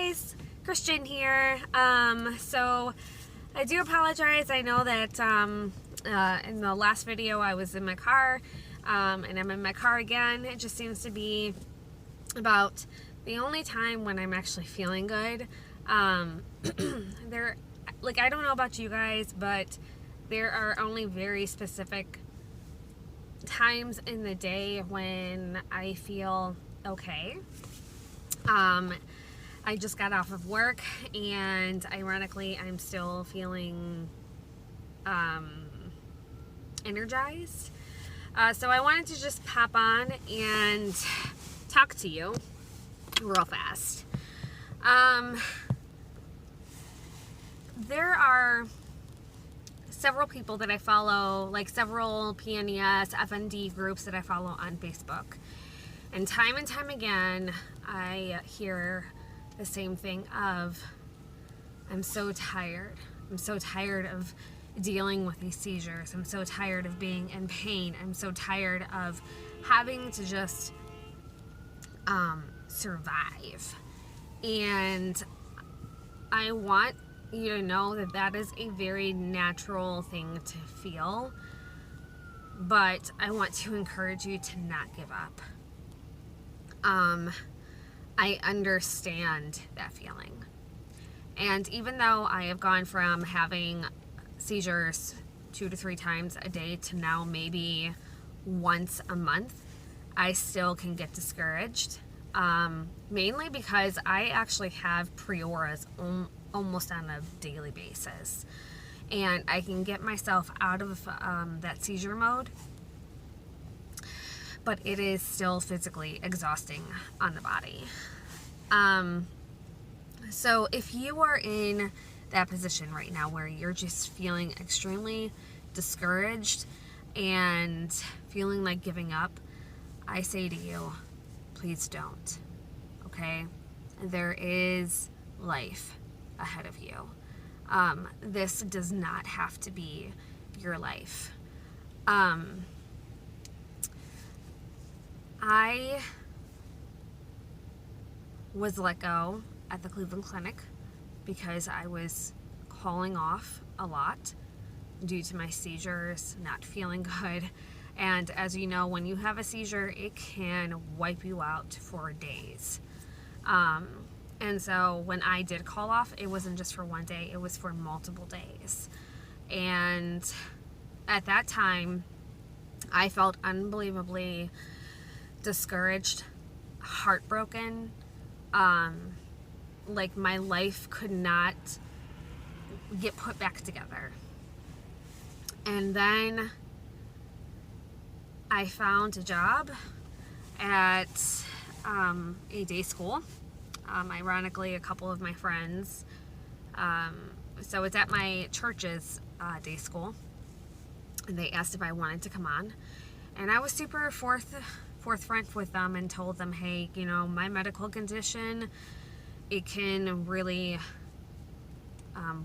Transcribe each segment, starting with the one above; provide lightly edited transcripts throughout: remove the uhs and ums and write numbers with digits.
guys, Christian here. So I do apologize. I know that in the last video I was in my car, and I'm in my car again. It just seems to be about the only time when I'm actually feeling good. I don't know about you guys, but there are only very specific times in the day when I feel okay. I just got off of work, and ironically I'm still feeling energized. So I wanted to just pop on and talk to you real fast. There are several people that I follow, like several PNES, FND groups that I follow on Facebook. And time again, I hear the same thing of, I'm so tired. I'm so tired of dealing with these seizures. I'm so tired of being in pain. I'm so tired of having to just survive. And I want you to know that that is a very natural thing to feel, but I want to encourage you to not give up. I understand that feeling. And even though I have gone from having seizures 2 to 3 times a day to now maybe once a month, I still can get discouraged. Mainly because I actually have prioras almost on a daily basis. And I can get myself out of that seizure mode, but it is still physically exhausting on the body. So if you are in that position right now where you're just feeling extremely discouraged and feeling like giving up, I say to you, please don't. Okay? There is life ahead of you. This does not have to be your life. I was let go at the Cleveland Clinic because I was calling off a lot due to my seizures, not feeling good. And as you know, when you have a seizure, it can wipe you out for days. And so when I did call off, it wasn't just for one day, it was for multiple days. And at that time, I felt unbelievably discouraged, heartbroken, like my life could not get put back together. And then I found a job at a day school. Ironically, a couple of my friends, so it's at my church's day school, and they asked if I wanted to come on, and I was super forthfront with them and told them, hey, you know, my medical condition, it can really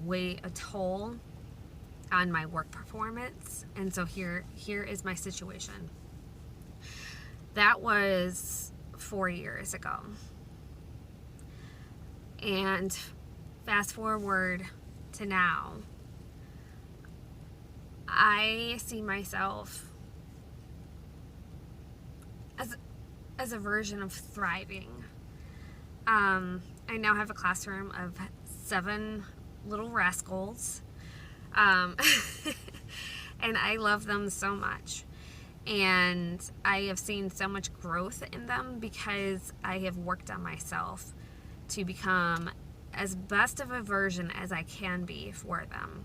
weigh a toll on my work performance, and so here is my situation. That was 4 years ago. And fast forward to now, I see myself as a version of thriving. I now have a classroom of 7 little rascals, and I love them so much. And I have seen so much growth in them because I have worked on myself to become as best of a version as I can be for them.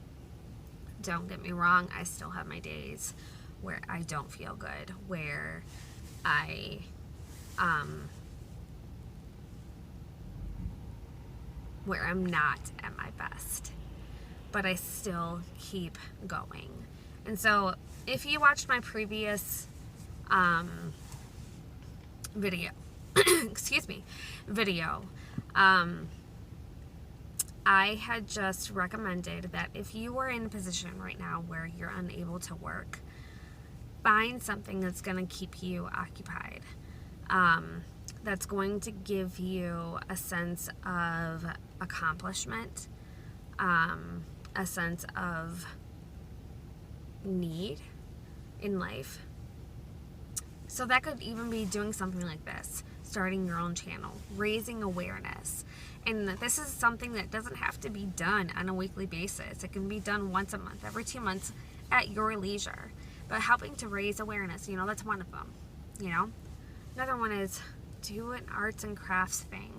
Don't get me wrong, I still have my days where I don't feel good, where where I'm not at my best, but I still keep going. And so if you watched my previous video, I had just recommended that if you are in a position right now where you're unable to work, find something that's going to keep you occupied. that's going to give you a sense of accomplishment, a sense of need in life. So that could even be doing something like this, starting your own channel, raising awareness. And this is something that doesn't have to be done on a weekly basis. It can be done once a month, every 2 months at your leisure. But helping to raise awareness, that's one of them, Another one is do an arts and crafts thing,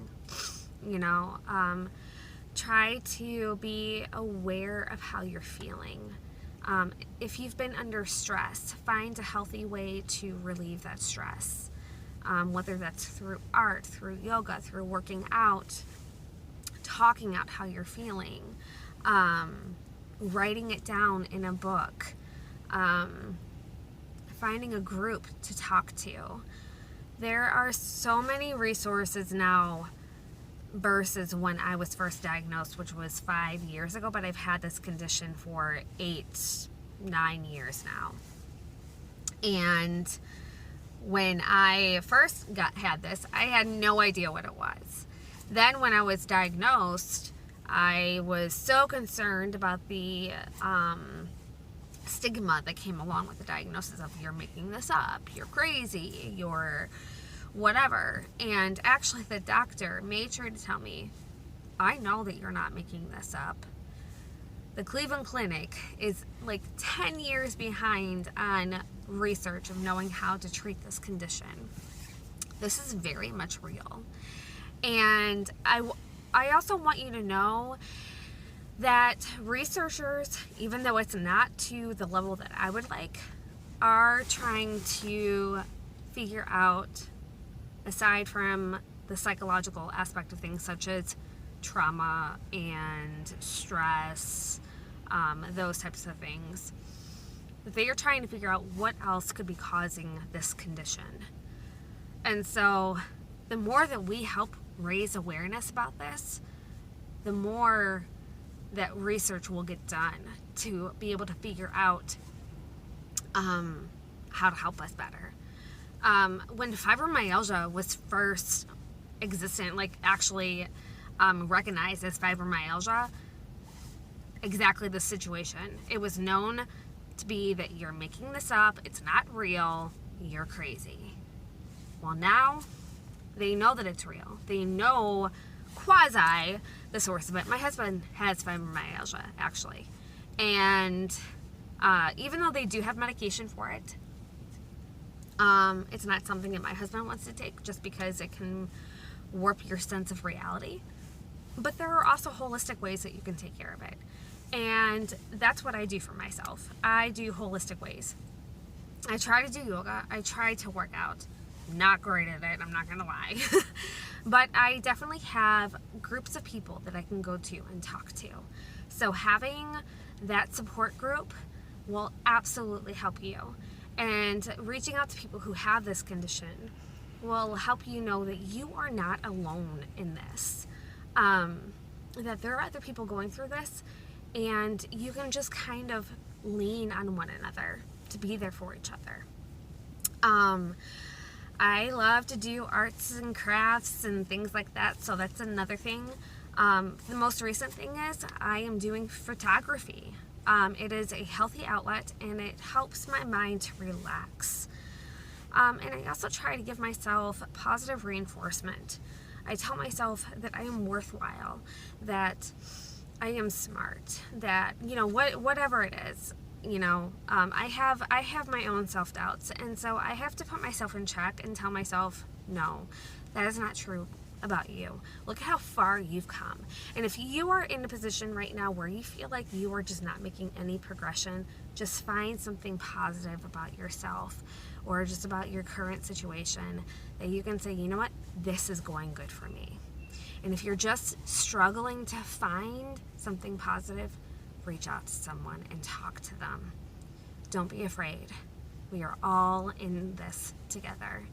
try to be aware of how you're feeling. If you've been under stress, find a healthy way to relieve that stress, whether that's through art, through yoga, through working out, talking out how you're feeling, writing it down in a book, finding a group to talk to. There are so many resources now versus when I was first diagnosed, which was 5 years ago, but I've had this condition for 8-9 years now. And when I first had this, I had no idea what it was. Then when I was diagnosed, I was so concerned about the stigma that came along with the diagnosis of you're making this up, you're crazy, you're whatever. And actually the doctor made sure to tell me, I know that you're not making this up. The Cleveland Clinic is like 10 years behind on research of knowing how to treat this condition. This is very much real. And I also want you to know that researchers, even though it's not to the level that I would like, are trying to figure out, aside from the psychological aspect of things such as trauma and stress, those types of things, they are trying to figure out what else could be causing this condition. And so the more that we help raise awareness about this, the more that research will get done to be able to figure out how to help us better. When fibromyalgia was first existent, actually recognized as fibromyalgia, exactly the situation. It was known to be that you're making this up, it's not real, you're crazy. Well, now they know that it's real. They know quasi the source of it. My husband has fibromyalgia, actually. And even though they do have medication for it, it's not something that my husband wants to take just because it can warp your sense of reality. But there are also holistic ways that you can take care of it. And that's what I do for myself. I do holistic ways. I try to do yoga. I try to work out. Not great at it, I'm not gonna lie. But I definitely have groups of people that I can go to and talk to. So having that support group will absolutely help you. And reaching out to people who have this condition will help you know that you are not alone in this. That there are other people going through this, and you can just kind of lean on one another to be there for each other. I love to do arts and crafts and things like that, so that's another thing. The most recent thing is I am doing photography. It is a healthy outlet, and it helps my mind to relax. And I also try to give myself positive reinforcement. I tell myself that I am worthwhile, that I am smart, that, whatever it is. I have my own self-doubts, and so I have to put myself in check and tell myself, no, that is not true about you. Look at how far you've come. And if you are in a position right now where you feel like you are just not making any progression, just find something positive about yourself or just about your current situation that you can say, you know what, this is going good for me. And if you're just struggling to find something positive, reach out to someone and talk to them. Don't be afraid. We are all in this together.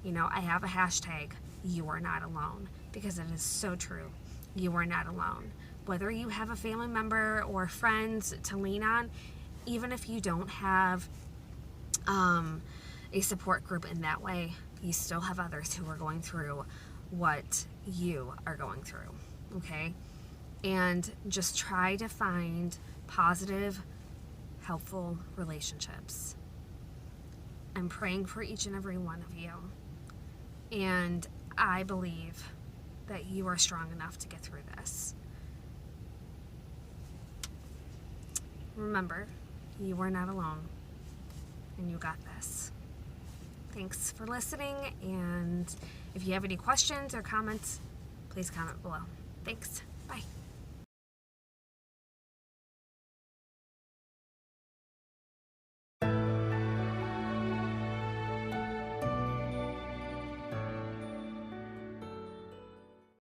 I have a hashtag, you are not alone, because it is so true. You are not alone. Whether you have a family member or friends to lean on, even if you don't have a support group in that way, You still have others who are going through what you are going through, okay? And just try to find positive, helpful relationships. I'm praying for each and every one of you. And I believe that you are strong enough to get through this. Remember, you are not alone, and you got this. Thanks for listening, and if you have any questions or comments, please comment below. Thanks.